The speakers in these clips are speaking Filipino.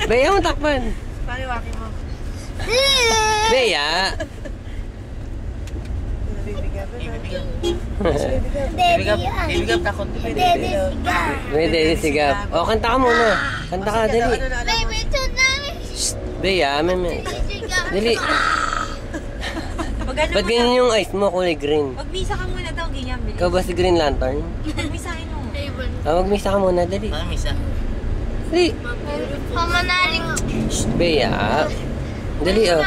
Bea mo takpan. Paliwakin mo. Bea. Bibigap takot. Pwede, sigap. O, kanta ka muna. Kanta ka, dali. Baby tonight. Bea, may. Dali. Ba't ganyan yung eyes mo, kulay green? Magbisa ka muna daw, ganyan. Ikaw ba si Green Lantern? Magbisahin mo. Magmisa ka muna, dali. Ano, misa? Dali. Pamanaling. Bea. Dali, oh.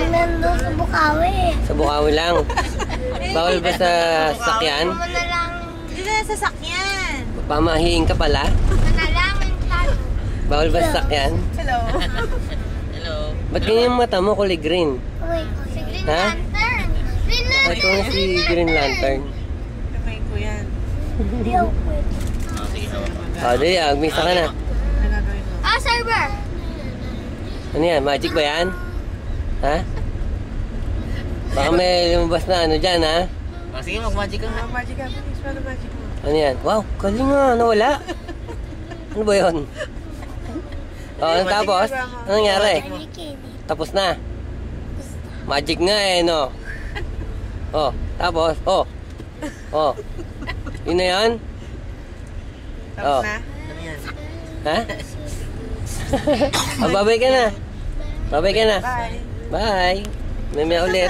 Nandun sa Bukawi. Sa Bukawi lang. Bawal ba sa sakyan? Manalangin. Dito na sa sakyan. Pamahiing ka pala? Manalangin tayo. Bawal ba sa sakyan? Hello. Hello. Ba't ganyan yung mata mo, kulay green? Uy, si Green Ha? Lantern. Green Ito Lantern. na si Green Lantern. Kakain ko yan. Hindi ako pwede. Sige, hawak. Dali, magmisa ka na. Ano gagawin mo? Ah, server. Ano yan? Magic ba yan? Ha? Baka may lumabas na ano dyan, ha? Sige, mag-magic ka nga. Magic ka. Please, paano magic mo? Ano yan? Wow, galing nga, nawala. Ano ba yun? Ano tapos? Ano nangyari? Tapos na. Magic nga eh, no? Oh, tapos, oh. Yun na yan? Tapos Oh. na? Ano yan? Ha? Babay ka na. Babay ka na. Bye. Bye. May ulit.